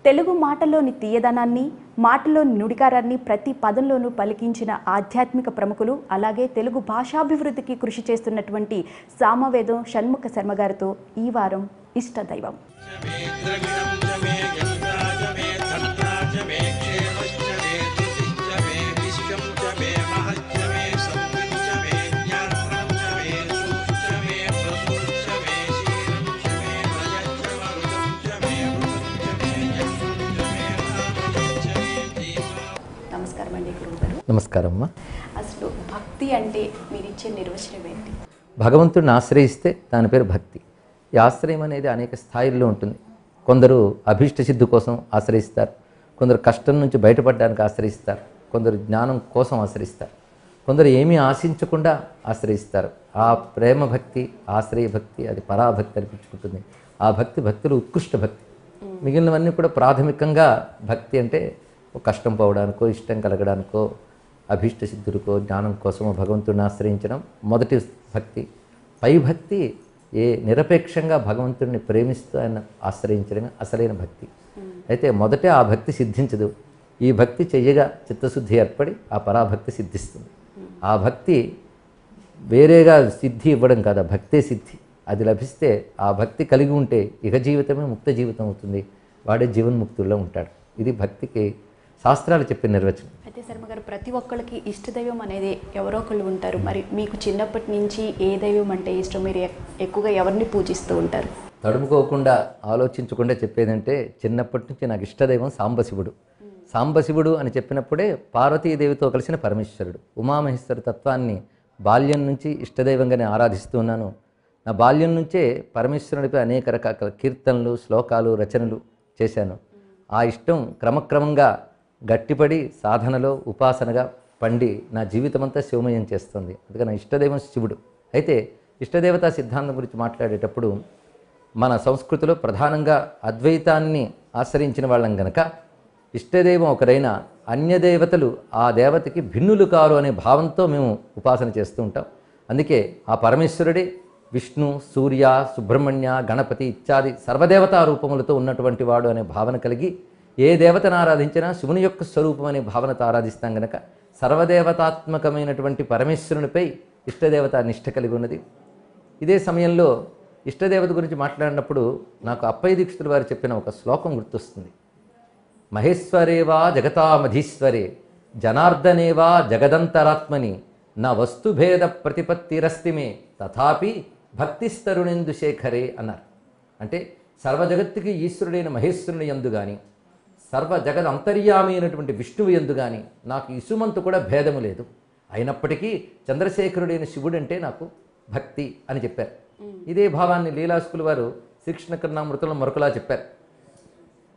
తెలుగు మాటలోని తీయదనాన్ని, మాటలోని నుడికారాన్ని ప్రతి పదంలోనూ పలికించిన ఆధ్యాత్మిక ప్రముఖులు, అలాగే తెలుగు భాషాభివృద్ధికి కృషి చేస్తున్నటువంటి సామవేదం షణ్ముఖ శర్మ గారితో ఈ వారం ఇష్టదైవం. నమస్కారం అమ్మా. అసలు భక్తి అంటే మీరు ఇచ్చే నిర్వచనం ఏంటి? భగవంతుడిని ఆశ్రయిస్తే దాని పేరు భక్తి. ఈ ఆశ్రయం అనేది అనేక స్థాయిల్లో ఉంటుంది. కొందరు అభీష్ట సిద్ధి కోసం ఆశ్రయిస్తారు, కొందరు కష్టం నుంచి బయటపడడానికి ఆశ్రయిస్తారు, కొందరు జ్ఞానం కోసం ఆశ్రయిస్తారు, కొందరు ఏమీ ఆశించకుండా ఆశ్రయిస్తారు. ఆ ప్రేమ భక్తి, ఆశ్రయ భక్తి, అది పరాభక్తి అనిపించుకుంటుంది. ఆ భక్తులు ఉత్కృష్ట భక్తి. మిగిలినవన్నీ కూడా ప్రాథమికంగా భక్తి అంటే కష్టం పోవడానికో, ఇష్టం కలగడానికో, అభీష్ట సిద్ధులకో, జ్ఞానం కోసమో భగవంతుడిని ఆశ్రయించడం మొదటి భక్తి. పై భక్తి నిరపేక్షంగా భగవంతుడిని ప్రేమిస్తూ ఆయన ఆశ్రయించడమే అసలైన భక్తి. అయితే మొదటే ఆ భక్తి సిద్ధించదు. ఈ భక్తి చెయ్యగా చిత్తశుద్ధి ఏర్పడి ఆ పరాభక్తి సిద్ధిస్తుంది. ఆ భక్తి వేరేగా సిద్ధి ఇవ్వడం కాదు, ఆ భక్తే సిద్ధి. అది లభిస్తే, ఆ భక్తి కలిగి ఉంటే ఇహ జీవితమే ముక్త జీవితం అవుతుంది. వాడే జీవన్ముక్తుల్లో ఉంటాడు. ఇది భక్తికి శాస్త్రాలు చెప్పిన నిర్వచనం. అయితే శర్మ గారు, ప్రతి ఒక్కరికి ఇష్టదైవం అనేది ఎవరో ఒకళ్ళు ఉంటారు. మరి మీకు చిన్నప్పటి నుంచి ఏ దైవం అంటే ఇష్టం? మీరు ఎక్కువగా ఎవరిని పూజిస్తూ ఉంటారు? తడుముకోకుండా ఆలోచించకుండా చెప్పేదంటే, చిన్నప్పటి నుంచి నాకు ఇష్టదైవం సాంబశివుడు. సాంబశివుడు అని చెప్పినప్పుడే పార్వతీదేవితో కలిసిన పరమేశ్వరుడు. ఉమామహేశ్వర తత్వాన్ని బాల్యం నుంచి ఇష్టదైవంగానే ఆరాధిస్తూ ఉన్నాను. నా బాల్యం నుంచే పరమేశ్వరుడిపై అనేక రకాల కీర్తనలు, శ్లోకాలు, రచనలు చేశాను. ఆ ఇష్టం క్రమక్రమంగా గట్టిపడి సాధనలో ఉపాసనగా పండి నా జీవితమంతా శివమయం చేస్తుంది. అందుకని నా ఇష్టదైవం శివుడు. అయితే ఇష్టదేవతా సిద్ధాంతం గురించి మాట్లాడేటప్పుడు మన సంస్కృతిలో ప్రధానంగా అద్వైతాన్ని ఆశ్రయించిన వాళ్ళం గనక ఇష్టదైవం ఒకరైన అన్యదేవతలు ఆ దేవతకి భిన్నులు కారు అనే భావంతో మేము ఉపాసన చేస్తూ ఉంటాం. అందుకే ఆ పరమేశ్వరుడే విష్ణు, సూర్య, సుబ్రహ్మణ్య, గణపతి ఇత్యాది సర్వదేవతా రూపములతో ఉన్నటువంటి వాడు అనే భావన కలిగి ఏ దేవతను ఆరాధించినా శివుని యొక్క స్వరూపం అనే భావనతో ఆరాధిస్తాం గనక సర్వదేవతాత్మకమైనటువంటి పరమేశ్వరునిపై ఇష్టదేవత నిష్ఠ కలిగి ఉన్నది. ఇదే సమయంలో ఇష్టదేవత గురించి మాట్లాడినప్పుడు నాకు అప్పయ్య దీక్షితుల వారు చెప్పిన ఒక శ్లోకం గుర్తొస్తుంది. మహేశ్వరేవా జగతామధీశ్వరే జనార్దనేవా జగదంతరాత్మని నా వస్తుభేద ప్రతిపత్తిరస్తిమే తథాపి భక్తిస్తరుణేందు శేఖరే అన్నారు. అంటే సర్వజగత్తుకి ఈశ్వరుడైన మహేశ్వరుని యందు కానీ, సర్వ జగద్ అంతర్యామి అయినటువంటి విష్ణువు యందు కానీ నాకు ఇసుమంతు కూడా భేదము లేదు. అయినప్పటికీ చంద్రశేఖరుడైన శివుడు అంటే నాకు భక్తి అని చెప్పారు. ఇదే భావాన్ని లీలాసుకుల వారు శ్రీకృష్ణ కరుణామృతంలో మరొకలా చెప్పారు.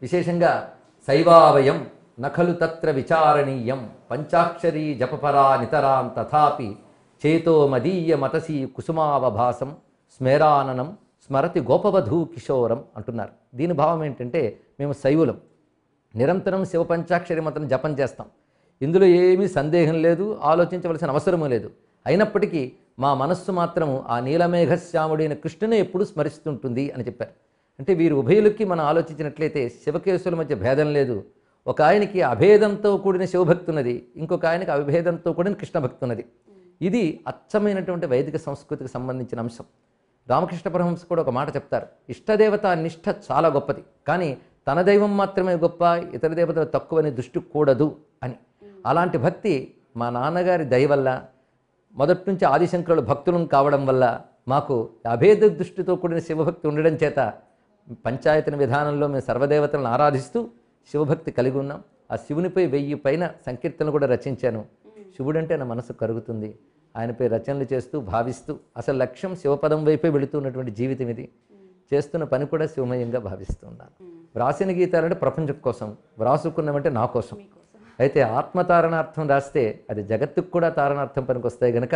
విశేషంగా శైవావయం నఖలు తత్ర విచారణీయం పంచాక్షరీ జపపరా నితరాం తథాపి చేతో మదీయ మతసీ కుసుమావభాసం స్మేరాననం స్మరతి గోపవధూ కిశోరం అంటున్నారు. దీని భావం ఏంటంటే, మేము శైవులం, నిరంతరం శివ పంచాక్షరి మంత్రం జపం చేస్తాం. ఇందులో ఏమీ సందేహం లేదు, ఆలోచించవలసిన అవసరమూ లేదు. అయినప్పటికీ మా మనస్సు మాత్రము ఆ నీలమేఘశ్యాముడైన కృష్ణుని ఎప్పుడు స్మరిస్తుంటుంది అని చెప్పారు. అంటే వీరు ఉభయులకి మనం ఆలోచించినట్లయితే శివకేశుల మధ్య భేదం లేదు. ఒక ఆయనకి అభేదంతో కూడిన శివభక్తి ఉన్నది, ఇంకొక ఆయనకి అవిభేదంతో కూడిన కృష్ణ భక్తి ఉన్నది. ఇది అచ్చమైనటువంటి వైదిక సంస్కృతికి సంబంధించిన అంశం. రామకృష్ణ పరమహంస కూడా ఒక మాట చెప్తారు, ఇష్టదేవత నిష్ఠ చాలా గొప్పది, కానీ తన దైవం మాత్రమే గొప్ప, ఇతర దేవతలు తక్కువని దృష్టి కూడదు అని. అలాంటి భక్తి మా నాన్నగారి దయ వల్ల, మొదటి నుంచి ఆదిశంకరులు భక్తులను కావడం వల్ల, మాకు అభేద దృష్టితో కూడిన శివభక్తి ఉండడం చేత పంచాయతన విధానంలో మేము సర్వదేవతలను ఆరాధిస్తూ శివభక్తి కలిగి ఉన్నాం. ఆ శివునిపై 1000 పైన సంకీర్తనలు కూడా రచించాను. శివుడంటే నా మనసు కరుగుతుంది. ఆయనపై రచనలు చేస్తూ భావిస్తూ, అసలు లక్ష్యం శివపదం వైపే వెళుతున్నటువంటి జీవితం ఇది. చేస్తున్న పని కూడా శివమయంగా భావిస్తున్నాను. వ్రాసిన గీతాలంటే ప్రపంచం కోసం, వ్రాసుకున్నామంటే నా కోసం. అయితే ఆత్మతారణార్థం రాస్తే అది జగత్తుకు కూడా తారణార్థం పనికి వస్తాయి గనక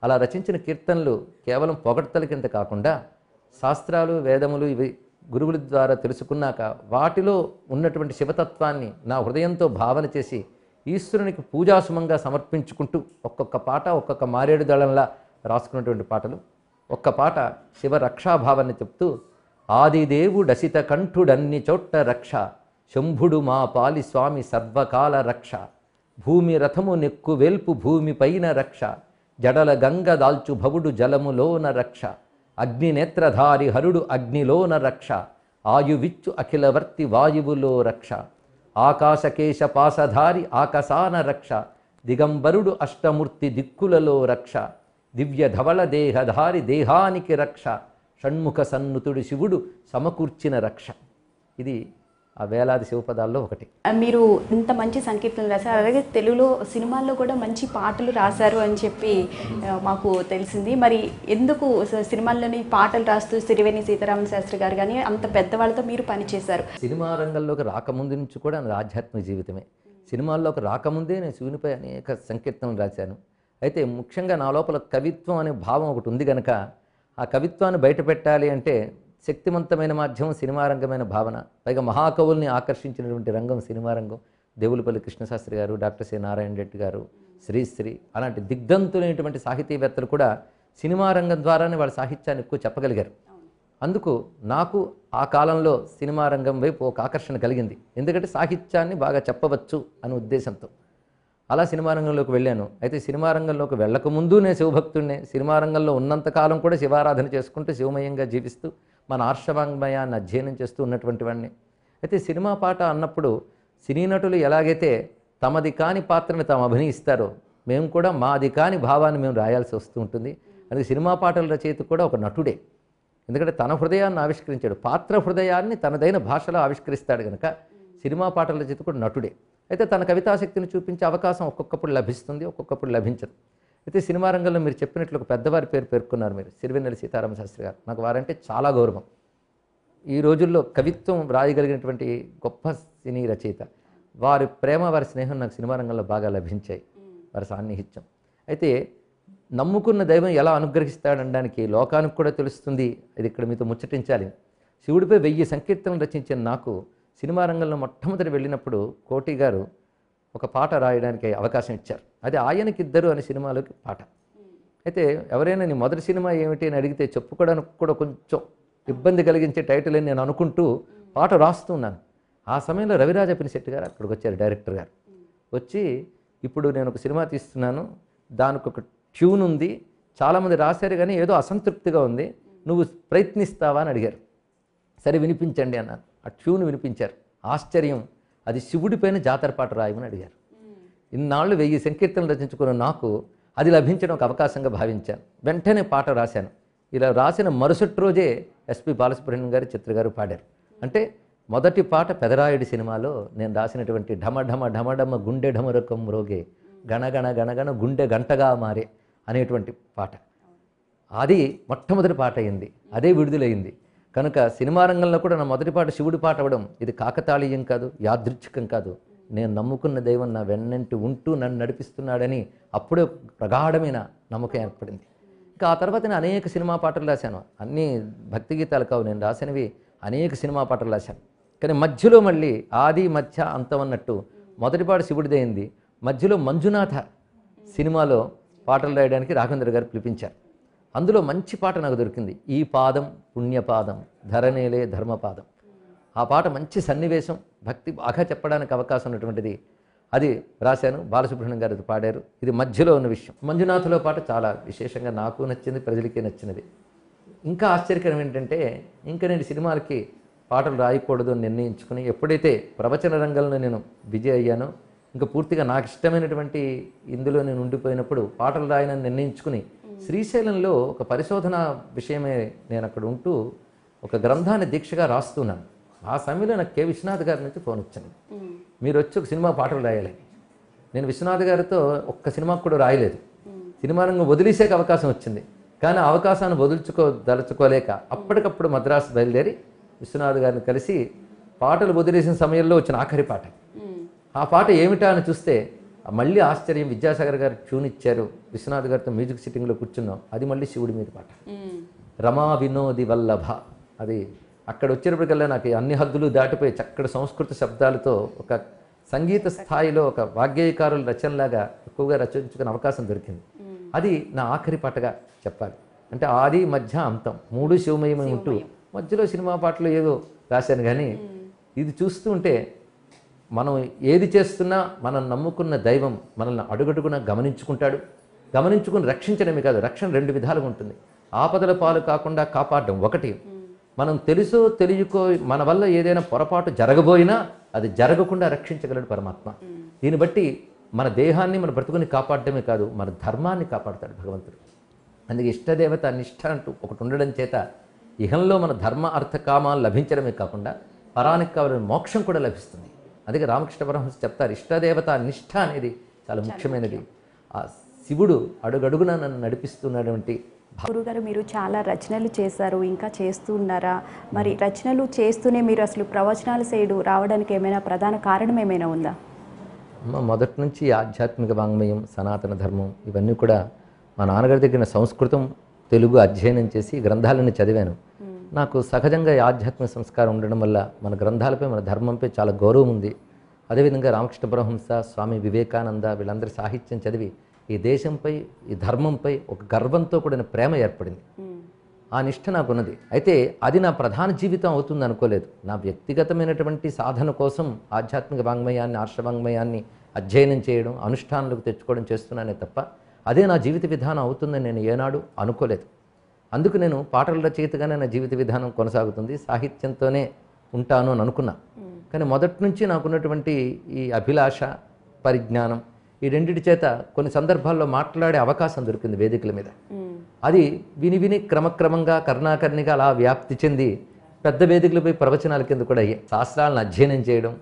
అలా రచించిన కీర్తనలు కేవలం పొగడ్తల కింద కాకుండా శాస్త్రాలు, వేదములు ఇవి గురువుల ద్వారా తెలుసుకున్నాక వాటిలో ఉన్నటువంటి శివతత్వాన్ని నా హృదయంతో భావన చేసి ఈశ్వరునికి పూజాసుమంగా సమర్పించుకుంటూ ఒక్కొక్క పాట ఒక్కొక్క మారేడు దళంలా రాసుకున్నటువంటి పాటలు. ఒక్క పాట శివ రక్షాభావాన్ని చెప్తూ, ఆదిదేవుడసిత కంఠుడన్ని చోట్ల రక్ష శంభుడు మా పాలి స్వామి సర్వకాల రక్ష, భూమి రథము నెక్కు వెల్పు భూమి పైన రక్ష, జడల గంగ దాల్చు భవుడు జలములోన రక్ష, అగ్నినేత్రధారి హరుడు అగ్నిలోన రక్ష, ఆయువిచ్చు అఖిలవర్తి వాయువులో రక్ష, ఆకాశకేశ పాసధారి ఆకాశాన రక్ష, దిగంబరుడు అష్టమూర్తి దిక్కులలో రక్ష, దివ్య ధవళ దేహధారి దేహానికి రక్ష, షణ్ముఖ సన్నుతుడు శివుడు సమకూర్చిన రక్ష. ఇది ఆ వేలాది శివపదాల్లో ఒకటి. మీరు ఇంత మంచి సంకీర్తనలు రాశారు, అలాగే తెలుగులో సినిమాల్లో కూడా మంచి పాటలు రాశారు అని చెప్పి మాకు తెలిసింది. మరి ఎందుకు సినిమాల్లోని పాటలు రాస్తూ సిరివేణి సీతారామ శాస్త్రి గారు కానీ అంత పెద్దవాళ్ళతో మీరు పనిచేశారు? సినిమా రంగంలోకి రాకముందు నుంచి కూడా నా ఆధ్యాత్మిక జీవితమే. సినిమాల్లోకి రాకముందే నేను శివునిపై అనేక సంకీర్తనలు రాశాను. అయితే ముఖ్యంగా నా లోపల కవిత్వం అనే భావం ఒకటి ఉంది కనుక ఆ కవిత్వాన్ని బయటపెట్టాలి అంటే శక్తివంతమైన మాధ్యమం సినిమా రంగమైన భావన, పైగా మహాకవుల్ని ఆకర్షించినటువంటి రంగం సినిమా రంగం. దేవులపల్లి కృష్ణశాస్త్రి గారు, డాక్టర్ సి నారాయణ రెడ్డి గారు, శ్రీశ్రీ అలాంటి దిగ్ధంతులైనటువంటి సాహితీవేత్తలు కూడా సినిమా రంగం ద్వారానే వాళ్ళ సాహిత్యాన్ని ఎక్కువ చెప్పగలిగారు. అందుకు నాకు ఆ కాలంలో సినిమా రంగం వైపు ఒక ఆకర్షణ కలిగింది. ఎందుకంటే సాహిత్యాన్ని బాగా చెప్పవచ్చు అనే ఉద్దేశంతో అలా సినిమా రంగంలోకి వెళ్ళాను. అయితే సినిమా రంగంలోకి వెళ్ళకముందు నేను శివభక్తుడినే. సినిమా రంగంలో ఉన్నంతకాలం కూడా శివారాధన చేసుకుంటూ శివమయంగా జీవిస్తూ మన ఆర్షవాంగ్మయాన్ని అధ్యయనం చేస్తూ ఉన్నటువంటి వాడిని. అయితే సినిమా పాట అన్నప్పుడు సినీ నటులు ఎలాగైతే తమది కాని పాత్రను తాము అభినయిస్తారో మేము కూడా మాది కాని భావాన్ని మేము రాయాల్సి వస్తూ ఉంటుంది. అందుకే సినిమా పాటల రచయిత కూడా ఒక నటుడే. ఎందుకంటే తన హృదయాన్ని ఆవిష్కరించాడు, పాత్ర హృదయాన్ని తనదైన భాషలో ఆవిష్కరిస్తాడు కనుక సినిమా పాటల రచయిత కూడా నటుడే. అయితే తన కవితాశక్తిని చూపించే అవకాశం ఒక్కొక్కప్పుడు లభిస్తుంది, ఒక్కొక్కప్పుడు లభించదు. అయితే సినిమా రంగంలో మీరు చెప్పినట్లు ఒక పెద్దవారి పేరు పేర్కొన్నారు మీరు, సిరివెన్నెల సీతారామ శాస్త్రి గారు. నాకు వారంటే చాలా గౌరవం. ఈ రోజుల్లో కవిత్వం రాయగలిగినటువంటి గొప్ప సినీ రచయిత. వారి ప్రేమ, వారి స్నేహం నాకు సినిమా రంగంలో బాగా లభించాయి, వారి సాన్నిహిత్యం. అయితే నమ్ముకున్న దైవం ఎలా అనుగ్రహిస్తాడనడానికి లోకానికి కూడా తెలుస్తుంది. ఇది ఇక్కడ మీతో ముచ్చటించాలి. శివుడిపై 1000 సంకీర్తనలు రచించిన నాకు సినిమా రంగంలో మొట్టమొదటి వెళ్ళినప్పుడు కోటి గారు ఒక పాట రాయడానికి అవకాశం ఇచ్చారు. అది ఆయనకిద్దరు అనే సినిమాలోకి పాట. అయితే ఎవరైనా నీ మొదటి సినిమా ఏమిటి అని అడిగితే చెప్పుకోవడానికి కూడా కొంచెం ఇబ్బంది కలిగించే టైటిల్ అని నేను అనుకుంటూ పాట రాస్తున్నాను. ఆ సమయంలో రవిరాజ పినిశెట్టి గారు అక్కడికి వచ్చారు, డైరెక్టర్ గారు. వచ్చి ఇప్పుడు నేను ఒక సినిమా తీస్తున్నాను, దానికి ఒక ట్యూన్ ఉంది, చాలామంది రాశారు కానీ ఏదో అసంతృప్తిగా ఉంది, నువ్వు ప్రయత్నిస్తావా అని అడిగారు. సరే వినిపించండి అన్నాను. ఆ ట్యూన్ వినిపించారు. ఆశ్చర్యం, అది శివుడిపైన జాతర పాట రాయమని అడిగారు. ఇన్నాళ్ళు 1000 సంకీర్తనలు రచించుకున్న నాకు అది లభించడం ఒక అవకాశంగా భావించాను. వెంటనే పాట రాశాను. ఇలా రాసిన మరుసటి రోజే ఎస్పి బాలసుబ్రహ్మణ్యం గారు, చిత్ర గారు పాడారు. అంటే మొదటి పాట పెదరాయుడి సినిమాలో నేను రాసినటువంటి ఢమ ఢమ ఢమఢమ గుండె ఢమరకం రోగే గణగణ గణగణ గుండె గంటగా మారే అనేటువంటి పాట. అది మొట్టమొదటి పాట అయింది, అదే విడుదలైంది. కనుక సినిమా రంగంలో కూడా నా మొదటి పాట శివుడి పాట అవ్వడం ఇది కాకతాళీయం కాదు, యాదృచ్ఛికం కాదు. నేను నమ్ముకున్న దైవం నా వెన్నంటి ఉంటూ నన్ను నడిపిస్తున్నాడని అప్పుడే ప్రగాఢమైన నమ్మకం ఏర్పడింది. ఇంకా ఆ తర్వాత నేను అనేక సినిమా పాటలు రాశాను. అన్నీ భక్తి గీతాలు కావు, నేను రాసినవి అనేక సినిమా పాటలు రాశాను. కానీ మధ్యలో మళ్ళీ ఆది మధ్య అంతం అన్నట్టు మొదటి పాట శివుడిదైంది. మధ్యలో మంజునాథ సినిమాలో పాటలు రాయడానికి రాఘవేంద్ర గారు పిలిపించారు. అందులో మంచి పాట నాకు దొరికింది, ఈ పాదం పుణ్యపాదం ధరనేలే ధర్మపాదం. ఆ పాట మంచి సన్నివేశం, భక్తి బాగా చెప్పడానికి అవకాశం ఉన్నటువంటిది. అది రాశాను, బాలసుబ్రహ్మణ్యం గారు పాడారు. ఇది మధ్యలో ఉన్న విషయం. మంజునాథలో పాట చాలా విశేషంగా నాకు నచ్చింది, ప్రజలకి నచ్చినది. ఇంకా ఆశ్చర్యకరం ఏంటంటే ఇంకా నేను సినిమాలకి పాటలు రాయకూడదు అని నిర్ణయించుకుని ఎప్పుడైతే ప్రవచన రంగంలో నేను బిజీ అయ్యానో, ఇంకా పూర్తిగా నాకు ఇష్టమైనటువంటి ఇందులో నేను ఉండిపోయినప్పుడు పాటలు రాయనని నిర్ణయించుకుని శ్రీశైలంలో ఒక పరిశోధన విషయమే నేను అక్కడ ఉంటూ ఒక గ్రంథాన్ని దీక్షగా రాస్తున్నాను. ఆ సమయంలో నాకు కె విశ్వనాథ్ గారి నుంచి ఫోన్ వచ్చింది, మీరు వచ్చి ఒక సినిమా పాటలు రాయాలి. నేను విశ్వనాథ్ గారితో ఒక్క సినిమాకు కూడా రాయలేదు. సినిమా రంగం వదిలేసాక అవకాశం వచ్చింది, కానీ ఆ అవకాశాన్ని దలుచుకోలేక అప్పటికప్పుడు మద్రాసు బయలుదేరి విశ్వనాథ్ గారిని కలిసి పాటలు వదిలేసిన సమయంలో వచ్చిన ఆఖరి పాట. ఆ పాట ఏమిటా అని చూస్తే మళ్ళీ ఆశ్చర్యం, విద్యాసాగర్ గారు ట్యూన్ ఇచ్చారు, విశ్వనాథ్ గారితో మ్యూజిక్ సిట్టింగ్లో కూర్చున్నాం. అది మళ్ళీ శివుడి మీద పాట, రమా వినోది వల్లభ. అది అక్కడ వచ్చేటప్పటికల్లా నాకు అన్ని హద్దులు దాటిపోయి చక్కటి సంస్కృత శబ్దాలతో ఒక సంగీత స్థాయిలో ఒక వాగ్గేయకారుల రచనలాగా ఎక్కువగా రచించుకునే అవకాశం దొరికింది. అది నా ఆఖరి పాటగా చెప్పాలి. అంటే ఆది మధ్య అంతం 3 శివమయమై ఉంటూ మధ్యలో సినిమా పాటలు ఏదో రాశాను. కానీ ఇది చూస్తూ ఉంటే మనం ఏది చేస్తున్నా మనం నమ్ముకున్న దైవం మనల్ని అడుగడుగున గమనించుకుంటాడు. గమనించుకుని రక్షించడమే కాదు, రక్షణ రెండు విధాలుగా ఉంటుంది. ఆపదల పాలు కాకుండా కాపాడడం ఒకటి, మనం తెలుసో తెలియకో మన వల్ల ఏదైనా పొరపాటు జరగబోయినా అది జరగకుండా రక్షించగలడు పరమాత్మ. దీన్ని బట్టి మన దేహాన్ని మన బ్రతుకుని కాపాడటమే కాదు, మన ధర్మాన్ని కాపాడతాడు భగవంతుడు. అందుకే ఇష్టదేవత నిష్ఠ అంటూ ఒకటి ఉండడం చేత ఇహంలో మన ధర్మ అర్థ కామాలు లభించడమే కాకుండా పరానికి కావాలని మోక్షం కూడా లభిస్తుంది. అందుకే రామకృష్ణ పరమహంస చెప్తారు, ఇష్టదేవత నిష్ఠ అనేది చాలా ముఖ్యమైనది. ఆ శివుడు అడుగడుగున నన్ను నడిపిస్తున్నటువంటి. గురుగారు, మీరు చాలా రచనలు చేశారు, ఇంకా చేస్తూ ఉన్నారా? మరి రచనలు చేస్తూనే మీరు అసలు ప్రవచనాల సైడు రావడానికి ఏమైనా ప్రధాన కారణం ఏమైనా ఉందా? మొదటి నుంచి ఆధ్యాత్మిక వాంగ్మయం, సనాతన ధర్మం ఇవన్నీ కూడా మా నాన్నగారి దగ్గర సంస్కృతం తెలుగు అధ్యయనం చేసి గ్రంథాలను చదివాను. నాకు సహజంగా ఈ ఆధ్యాత్మిక సంస్కారం ఉండడం వల్ల మన గ్రంథాలపై మన ధర్మంపై చాలా గౌరవం ఉంది. అదేవిధంగా రామకృష్ణ పరమహంస, స్వామి వివేకానంద వీళ్ళందరి సాహిత్యం చదివి ఈ దేశంపై ఈ ధర్మంపై ఒక గర్వంతో కూడిన ప్రేమ ఏర్పడింది. ఆ నిష్ఠ నాకున్నది. అయితే అది నా ప్రధాన జీవితం అవుతుంది అనుకోలేదు. నా వ్యక్తిగతమైనటువంటి సాధన కోసం ఆధ్యాత్మిక వాంగ్మయాన్ని, ఆర్షవాంగ్మయాన్ని అధ్యయనం చేయడం, అనుష్ఠానాలకు తెచ్చుకోవడం చేస్తున్నానే తప్ప అదే నా జీవిత విధానం అవుతుందని నేను ఏనాడు అనుకోలేదు. అందుకు నేను పాటల రచయితగానే నా జీవిత విధానం కొనసాగుతుంది, సాహిత్యంతోనే ఉంటాను అని అనుకున్నా. కానీ మొదటి నుంచి నాకున్నటువంటి ఈ అభిలాష, పరిజ్ఞానం ఈ రెండిటి చేత కొన్ని సందర్భాల్లో మాట్లాడే అవకాశం దొరికింది వేదికల మీద. అది విని విని క్రమక్రమంగా కర్ణాకర్ణిగా అలా వ్యాప్తి చెంది పెద్ద వేదికలపై ప్రవచనాల కింద కూడా అయ్యాయి. శాస్త్రాలను అధ్యయనం చేయడం,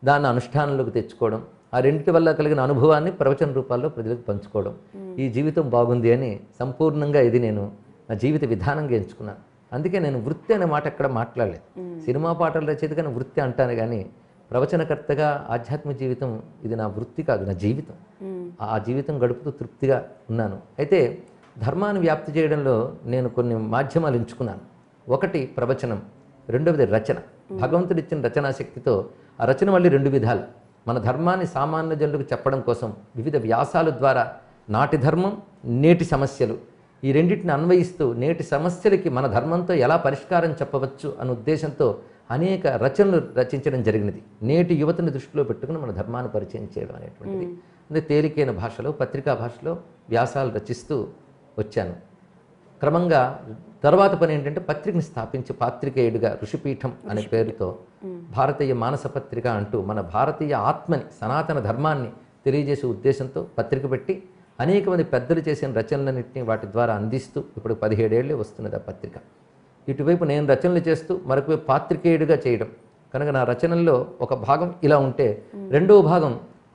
దాన్ని అనుష్ఠానంలోకి తెచ్చుకోవడం, ఆ రెండింటి వల్ల కలిగిన అనుభవాన్ని ప్రవచన రూపాల్లో ప్రజలకు పంచుకోవడం, ఈ జీవితం బాగుంది అని సంపూర్ణంగా ఇది నేను నా జీవిత విధానంగా ఎంచుకున్నాను. అందుకే నేను వృత్తి అనే మాట ఎక్కడ మాట్లాడలేదు. సినిమా పాటల రచయితగా వృత్తి అంటాను కానీ ప్రవచనకర్తగా ఆధ్యాత్మిక జీవితం ఇది నా వృత్తి కాదు, నా జీవితం. ఆ జీవితం గడుపుతూ తృప్తిగా ఉన్నాను. అయితే ధర్మాన్ని వ్యాప్తి చేయడంలో నేను కొన్ని మాధ్యమాలు ఎంచుకున్నాను. ఒకటి ప్రవచనం, రెండవది రచన. భగవంతుడు ఇచ్చిన రచనా శక్తితో ఆ రచన మళ్ళీ రెండు విధాలు. మన ధర్మాన్ని సామాన్య జనులకు చెప్పడం కోసం వివిధ వ్యాసాల ద్వారా నాటి ధర్మం, నేటి సమస్యలు ఈ రెండింటిని అన్వయిస్తూ నేటి సమస్యలకి మన ధర్మంతో ఎలా పరిష్కారం చెప్పవచ్చు అనే ఉద్దేశంతో అనేక రచనలు రచించడం జరిగినది. నేటి యువతని దృష్టిలో పెట్టుకుని మన ధర్మాన్ని పరిచయం చేయడం అనేటువంటిది. అంటే తేలికైన భాషలో, పత్రికా భాషలో వ్యాసాలు రచిస్తూ వచ్చాను. క్రమంగా తర్వాత పని ఏంటంటే పత్రికని స్థాపించి పాత్రికేయుడిగా ఋషిపీఠం అనే పేరుతో భారతీయ మానస పత్రిక అంటూ మన భారతీయ ఆత్మని, సనాతన ధర్మాన్ని తెలియజేసే ఉద్దేశంతో పత్రిక పెట్టి అనేక మంది పెద్దలు చేసిన రచనలన్నింటినీ వాటి ద్వారా అందిస్తూ ఇప్పుడు 17 ఏళ్ళే వస్తున్నది ఆ పత్రిక. ఇటువైపు నేను రచనలు చేస్తూ మరొకవైపు పాత్రికేయుడిగా చేయడం కనుక నా రచనల్లో ఒక భాగం ఇలా ఉంటే రెండవ భాగం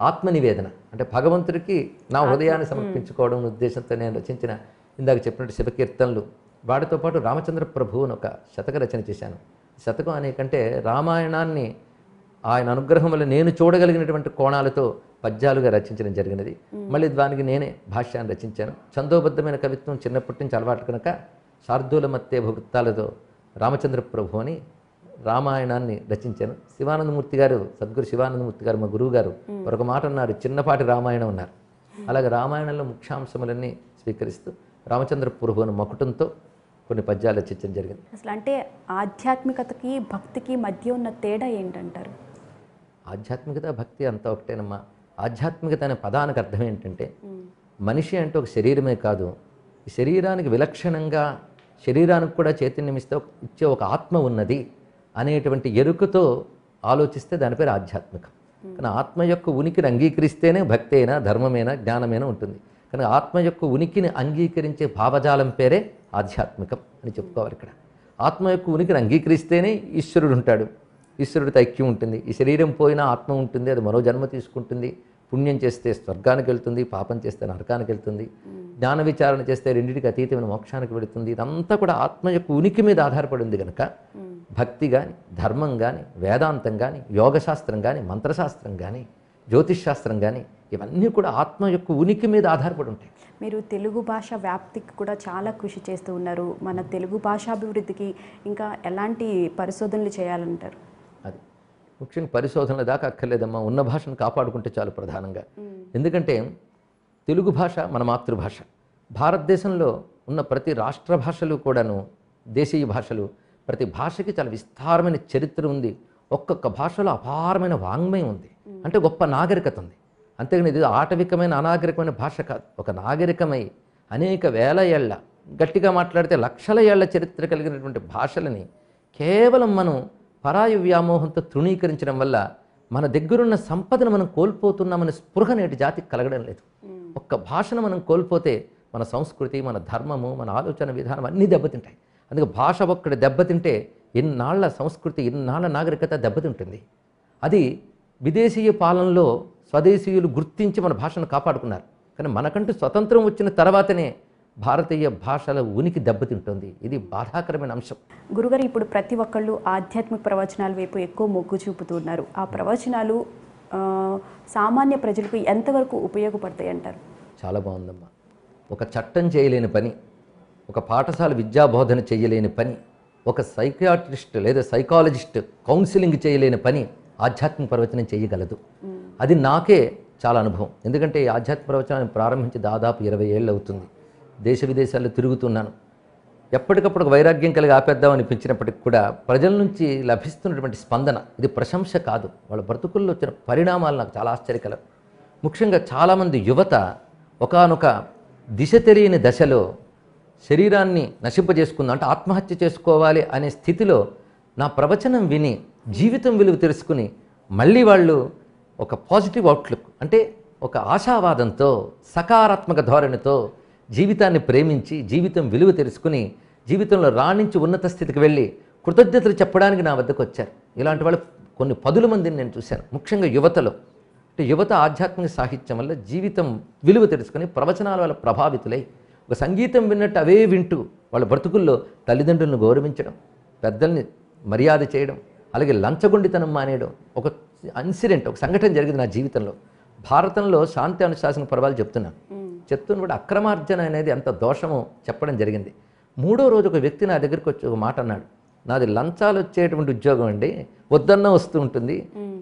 ఆత్మనివేదన, అంటే భగవంతుడికి నా హృదయాన్ని సమర్పించుకోవడం ఉద్దేశంతో నేను రచించిన ఇందాక చెప్పినట్టు శివకీర్తనలు, వాటితో పాటు రామచంద్ర ప్రభు అని ఒక శతక రచన చేశాను. శతకం అనేకంటే రామాయణాన్ని ఆయన అనుగ్రహం వల్ల నేను చూడగలిగినటువంటి కోణాలతో పద్యాలుగా రచించడం జరిగినది. మళ్ళీ దానికి నేనే భాష్యాన్ని రచించాను. ఛందోబద్ధమైన కవిత్వం చిన్నప్పటి నుంచి అలవాటు కనుక శార్దూల మత్తేభ వృత్తాలతో రామచంద్ర ప్రభు అని రామాయణాన్ని రచించాను. శివానందమూర్తి గారు, సద్గురు శివానందమూర్తి గారు మా గురువు గారు ఒక మాట అన్నారు, చిన్నపాటి రామాయణం అన్నారు. అలాగే రామాయణంలో ముఖ్యాంశములన్నీ స్వీకరిస్తూ రామచంద్ర ప్రభు అని మకుటంతో కొన్ని పద్యాలు రచించడం జరిగింది. అసలు అంటే ఆధ్యాత్మికతకి భక్తికి మధ్య ఉన్న తేడా ఏంటంటారు? ఆధ్యాత్మికత భక్తి అంతా ఒకటేనమ్మా. ఆధ్యాత్మికత అనే పదానికి అర్థం ఏంటంటే మనిషి అంటే ఒక శరీరమే కాదు, ఈ శరీరానికి విలక్షణంగా శరీరానికి కూడా చైతన్యం ఇచ్చే ఒక ఆత్మ ఉన్నది అనేటువంటి ఎరుకతో ఆలోచిస్తే దాని పేరు ఆధ్యాత్మికం. కానీ ఆత్మ యొక్క ఉనికిని అంగీకరిస్తేనే భక్తి అయినా, ధర్మమైనా, జ్ఞానమైనా ఉంటుంది. కానీ ఆత్మ యొక్క ఉనికిని అంగీకరించే భావజాలం పేరే ఆధ్యాత్మికం అని చెప్పుకోవాలి. ఇక్కడ ఆత్మ యొక్క ఉనికిని అంగీకరిస్తేనే ఈశ్వరుడు ఉంటాడు, ఈశ్వరుడితో ఐక్యం ఉంటుంది. ఈ శరీరం పోయినా ఆత్మ ఉంటుంది, అది మరో జన్మ తీసుకుంటుంది. పుణ్యం చేస్తే స్వర్గానికి వెళ్తుంది, పాపం చేస్తే నరకానికి వెళ్తుంది. జ్ఞాన విచారణ చేస్తే రెండింటికి అతీతమైన మోక్షానికి వెళుతుంది. ఇదంతా కూడా ఆత్మ యొక్క ఉనికి మీద ఆధారపడి ఉంది కనుక భక్తి కానీ, ధర్మం కానీ, వేదాంతం కానీ, యోగశాస్త్రం కానీ, మంత్రశాస్త్రం కానీ, జ్యోతిష్ శాస్త్రం కానీ ఇవన్నీ కూడా ఆత్మ యొక్క ఉనికి మీద ఆధారపడి ఉంటాయి. మీరు తెలుగు భాష వ్యాప్తికి కూడా చాలా కృషి చేస్తూ ఉన్నారు. మన తెలుగు భాషాభివృద్ధికి ఇంకా ఎలాంటి పరిశోధనలు చేయాలంటారు? అది ముఖ్యంగా పరిశోధనల దాకా అక్కర్లేదమ్మా, ఉన్న భాషను కాపాడుకుంటే చాలు ప్రధానంగా. ఎందుకంటే తెలుగు భాష మన మాతృభాష. భారతదేశంలో ఉన్న ప్రతి రాష్ట్ర భాషలు కూడాను దేశీయ భాషలు, ప్రతి భాషకి చాలా విస్తారమైన చరిత్ర ఉంది. ఒక్కొక్క భాషలో అపారమైన వాంగ్మయం ఉంది. అంటే గొప్ప నాగరికత ఉంది. అంతేగాని ఇది ఆటవికమైన అనాగరికమైన భాష కాదు. ఒక నాగరికమై అనేక వేల ఏళ్ల, గట్టిగా మాట్లాడితే లక్షల ఏళ్ల చరిత్ర కలిగినటువంటి భాషలని కేవలం మనం పరాయి వ్యామోహంతో తృణీకరించడం వల్ల మన దగ్గరున్న సంపదను మనం కోల్పోతున్నామనే స్పృహ నేటి జాతికి కలగడం లేదు. ఒక్క భాషను మనం కోల్పోతే మన సంస్కృతి, మన ధర్మము, మన ఆలోచన విధానం అన్నీ దెబ్బతింటాయి. అందుకే భాష ఒక్కటి దెబ్బతింటే ఇన్నాళ్ల సంస్కృతి, ఇన్నాళ్ల నాగరికత దెబ్బతింటుంది. అది విదేశీయ పాలనలో స్వదేశీయులు గుర్తించి మన భాషను కాపాడుకున్నారు. కానీ మనకంటూ స్వతంత్రం వచ్చిన తర్వాతనే భారతీయ భాషల ఉనికి దెబ్బతింటుంది. ఇది బాధాకరమైన అంశం. గురుగారు, ఇప్పుడు ప్రతి ఒక్కళ్ళు ఆధ్యాత్మిక ప్రవచనాల వైపు ఎక్కువ మొగ్గు చూపుతూ ఉన్నారు. ఆ ప్రవచనాలు సామాన్య ప్రజలకు ఎంతవరకు ఉపయోగపడతాయి అంటారు? చాలా బాగుందమ్మా. ఒక చట్టం చేయలేని పని, ఒక పాఠశాల విద్యాబోధన చేయలేని పని, ఒక సైకియాట్రిస్ట్ లేదా సైకాలజిస్ట్ కౌన్సిలింగ్ చేయలేని పని ఆధ్యాత్మిక ప్రవచనం చేయగలదు. అది నాకే చాలా అనుభవం. ఎందుకంటే ఈ ఆధ్యాత్మిక ప్రవచనాన్ని ప్రారంభించి దాదాపు 20 ఏళ్ళు అవుతుంది. దేశ విదేశాల్లో తిరుగుతున్నాను. ఎప్పటికప్పుడు వైరాగ్యం కలిగి ఆపేద్దాం అనిపించినప్పటికి కూడా ప్రజల నుంచి లభిస్తున్నటువంటి స్పందన ఇది ప్రశంస కాదు. వాళ్ళ బ్రతుకుల్లో వచ్చిన పరిణామాలు నాకు చాలా ఆశ్చర్యకరం. ముఖ్యంగా చాలామంది యువత ఒకానొక దిశ తెలియని దశలో శరీరాన్ని నశింపజేసుకుందాం అంటే ఆత్మహత్య చేసుకోవాలి అనే స్థితిలో నా ప్రవచనం విని జీవితం విలువ తెలుసుకుని మళ్ళీ వాళ్ళు ఒక పాజిటివ్ అవుట్లుక్ అంటే ఒక ఆశావాదంతో, సకారాత్మక ధోరణితో జీవితాన్ని ప్రేమించి జీవితం విలువ తెలుసుకుని జీవితంలో రాణించి ఉన్నత స్థితికి వెళ్ళి కృతజ్ఞతలు చెప్పడానికి నా వద్దకు వచ్చారు. ఇలాంటి వాళ్ళు కొన్ని 10 మందిని నేను చూశాను. ముఖ్యంగా యువతలో. అంటే యువత ఆధ్యాత్మిక సాహిత్యం వల్ల జీవితం విలువ తెలుసుకుని ప్రవచనాల వల్ల ప్రభావితులై ఒక సంగీతం విన్నట్టు అవే వింటూ వాళ్ళ బ్రతుకుల్లో తల్లిదండ్రులను గౌరవించడం, పెద్దల్ని మర్యాద చేయడం, అలాగే లంచగొండితనం మానేయడం. ఒక ఇన్సిడెంట్, ఒక సంఘటన జరిగింది నా జీవితంలో. భారతంలో శాంతి అనుశాసన పర్వాలు చెప్తున్నాను. చెప్తున్నప్పుడు అక్రమార్జన అనేది ఎంత దోషమో చెప్పడం జరిగింది. 3వ రోజు ఒక వ్యక్తి నా దగ్గరికి వచ్చి ఒక మాట అన్నాడు. నాది లంచాలు వచ్చేటువంటి ఉద్యోగం అండి, వద్దన్నా వస్తూ ఉంటుంది,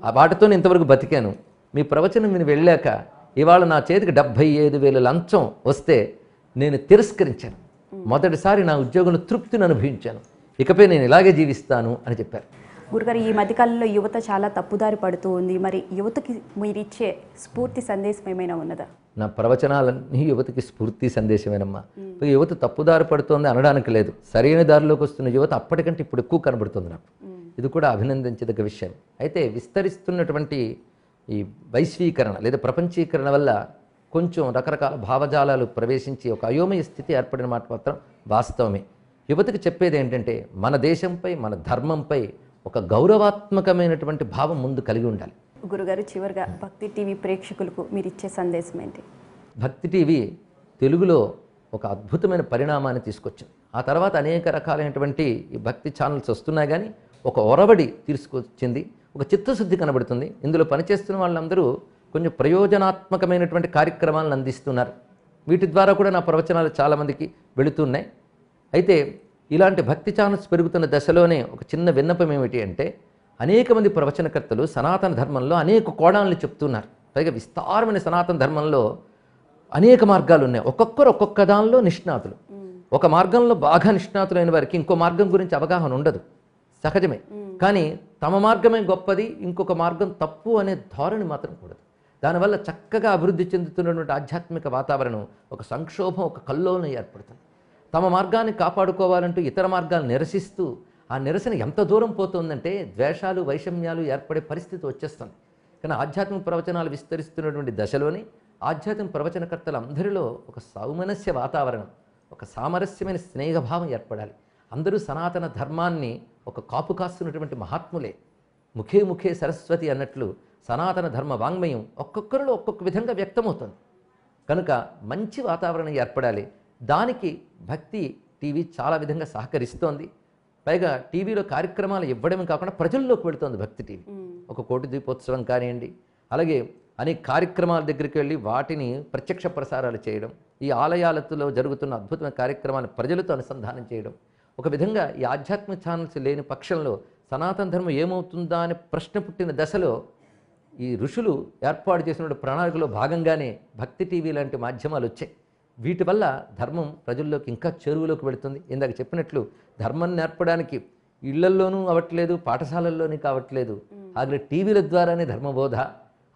ఆ వాటితో ఇంతవరకు బతికాను. మీ ప్రవచనం నేను వెళ్ళాక ఇవాళ నా చేతికి 75,000 లంచం వస్తే నేను తిరస్కరించాను. మొదటిసారి నా ఉద్యోగంలో తృప్తిని అనుభవించాను. ఇకపై నేను ఇలాగే జీవిస్తాను అని చెప్పారు. గురుగారు, ఈ మధ్యకాలంలో యువత చాలా తప్పుదారి పడుతూ ఉంది. మరి యువతకి మీరిచ్చే స్ఫూర్తి సందేశం ఏమైనా ఉన్నదా? నా ప్రవచనాలన్నీ యువతకి స్ఫూర్తి సందేశమేనమ్మా. యువత తప్పుదారి పడుతోంది అనడానికి లేదు. సరైన దారిలోకి వస్తున్న యువత అప్పటికంటే ఇప్పుడు ఎక్కువ కనబడుతుంది నాకు. ఇది కూడా అభినందించదగ్గ విషయం. అయితే విస్తరిస్తున్నటువంటి ఈ వైశ్వీకరణ లేదా ప్రపంచీకరణ వల్ల కొంచెం రకరకాల భావజాలాలు ప్రవేశించి ఒక అయోమయ స్థితి ఏర్పడిన మాట మాత్రం వాస్తవమే. యువతకి చెప్పేది ఏంటంటే మన దేశంపై, మన ధర్మంపై ఒక గౌరవాత్మకమైనటువంటి భావం ముందు కలిగి ఉండాలి. గురుగారు, చివరిగా భక్తి టీవీ ప్రేక్షకులకు మీరు ఇచ్చే సందేశం ఏంటి? భక్తి టీవీ తెలుగులో ఒక అద్భుతమైన పరిణామాన్ని తీసుకొచ్చింది. ఆ తర్వాత అనేక రకాలైనటువంటి ఈ భక్తి ఛానల్స్ వస్తున్నాయి, కానీ ఒక ఒరవడి తీసుకొచ్చింది, ఒక చిత్తశుద్ధి కనబడుతుంది. ఇందులో పనిచేస్తున్న వాళ్ళందరూ కొంచెం ప్రయోజనాత్మకమైనటువంటి కార్యక్రమాలను అందిస్తున్నారు. వీటి ద్వారా కూడా నా ప్రవచనాలు చాలామందికి వెళుతున్నాయి. అయితే ఇలాంటి భక్తి ఛానల్స్ పెరుగుతున్న దశలోనే ఒక చిన్న విన్నపం ఏమిటి అంటే, అనేక మంది ప్రవచనకర్తలు సనాతన ధర్మంలో అనేక కోణాలను చెప్తున్నారు. పైగా విస్తారమైన సనాతన ధర్మంలో అనేక మార్గాలు ఉన్నాయి. ఒక్కొక్కరు ఒక్కొక్క దానిలో నిష్ణాతులు. ఒక మార్గంలో బాగా నిష్ణాతులైన వారికి ఇంకో మార్గం గురించి అవగాహన ఉండదు, సహజమే. కానీ తమ మార్గమే గొప్పది, ఇంకొక మార్గం తప్పు అనే ధోరణి మాత్రం కూడదు. దానివల్ల చక్కగా అభివృద్ధి చెందుతున్నటువంటి ఆధ్యాత్మిక వాతావరణం ఒక సంక్షోభం, ఒక కల్లోలం ఏర్పడుతుంది. తమ మార్గాన్ని కాపాడుకోవాలంటూ ఇతర మార్గాలు నిరసిస్తూ ఆ నిరసన ఎంత దూరం పోతుందంటే ద్వేషాలు, వైషమ్యాలు ఏర్పడే పరిస్థితి వచ్చేస్తుంది. కానీ ఆధ్యాత్మిక ప్రవచనాలు విస్తరిస్తున్నటువంటి దశలోని ఆధ్యాత్మిక ప్రవచనకర్తలందరిలో ఒక సౌమనస్య వాతావరణం, ఒక సామరస్యమైన స్నేహభావం ఏర్పడాలి. అందరూ సనాతన ధర్మాన్ని ఒక కాపు కాస్తున్నటువంటి మహాత్ములే. ముఖే ముఖే సరస్వతి అన్నట్లు సనాతన ధర్మ వాంగ్మయం ఒక్కొక్కరిలో ఒక్కొక్క విధంగా వ్యక్తమవుతుంది. కనుక మంచి వాతావరణం ఏర్పడాలి. దానికి భక్తి టీవీ చాలా విధంగా సహకరిస్తోంది. పైగా టీవీలో కార్యక్రమాలు ఇవ్వడమే కాకుండా ప్రజల్లోకి వెళుతోంది భక్తి టీవీ. ఒక కోటి దీపోత్సవం కానివ్వండి, అలాగే అనేక కార్యక్రమాల దగ్గరికి వెళ్ళి వాటిని ప్రత్యక్ష ప్రసారాలు చేయడం, ఈ ఆలయాలతో జరుగుతున్న అద్భుతమైన కార్యక్రమాలను ప్రజలతో అనుసంధానం చేయడం. ఒక విధంగా ఈ ఆధ్యాత్మిక ఛానల్స్ లేని పక్షంలో సనాతన ధర్మం ఏమవుతుందా అనే ప్రశ్న పుట్టిన దశలో ఈ ఋషులు ఏర్పాటు చేసిన ప్రణాళికలో భాగంగానే భక్తి టీవీ లాంటి మాధ్యమాలు వచ్చాయి. వీటి వల్ల ధర్మం ప్రజల్లోకి ఇంకా చెరువులోకి వెళుతుంది. ఇందాక చెప్పినట్లు ధర్మం నేర్పడానికి ఇళ్లల్లోనూ అవ్వట్లేదు, పాఠశాలల్లోనూ కావట్లేదు, అలాగే టీవీల ద్వారానే ధర్మబోధ,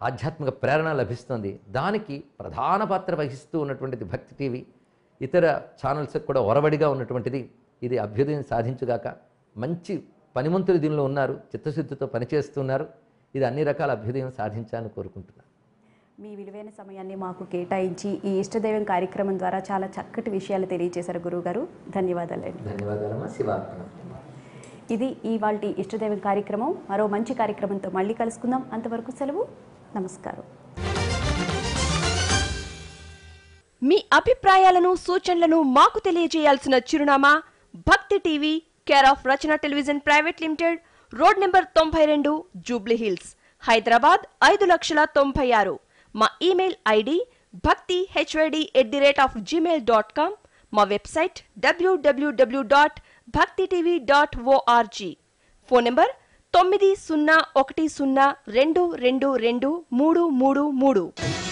ఆధ్యాత్మిక ప్రేరణ లభిస్తుంది. దానికి ప్రధాన పాత్ర వహిస్తూ ఉన్నటువంటిది భక్తి టీవీ. ఇతర ఛానల్స్కి కూడా ఒరవడిగా ఉన్నటువంటిది. ఇది అభ్యుదయం సాధించుగాక. మంచి పనిమంతులు దీనిలో ఉన్నారు, చిత్తశుద్ధితో పనిచేస్తున్నారు. ఇది అన్ని రకాల అభ్యుదయం సాధించాలని కోరుకుంటున్నాను. మీ విలువైన సమయాన్ని మాకు కేటాయించి ఈ ఇష్టదైవం కార్యక్రమం ద్వారా చాలా చక్కటి విషయాలు తెలియజేశారు గురువుగారు. ధన్యవాదాలండి. ధన్యవాదాలమ్మా. శివార్పణ. ఇది ఇవాల్టి ఇష్టదైవం కార్యక్రమం. మరో మంచి కార్యక్రమంతో మళ్ళీ కలుసుకుందాం. అంతవరకు సెలవు. నమస్కారం. మీ అభిప్రాయాలను, సూచనలను మాకు తెలియజేయాల్సిన చిరునామా భక్తి TV, care of Rachana television private limited, road number 92, Jubilee hills, Hyderabad 5,96,000. మా ఇమెయిల్ ఐడి bhaktihyd@gmail.com. మా వెబ్సైట్ www.bhaktitv.org. Phone number 901012223333.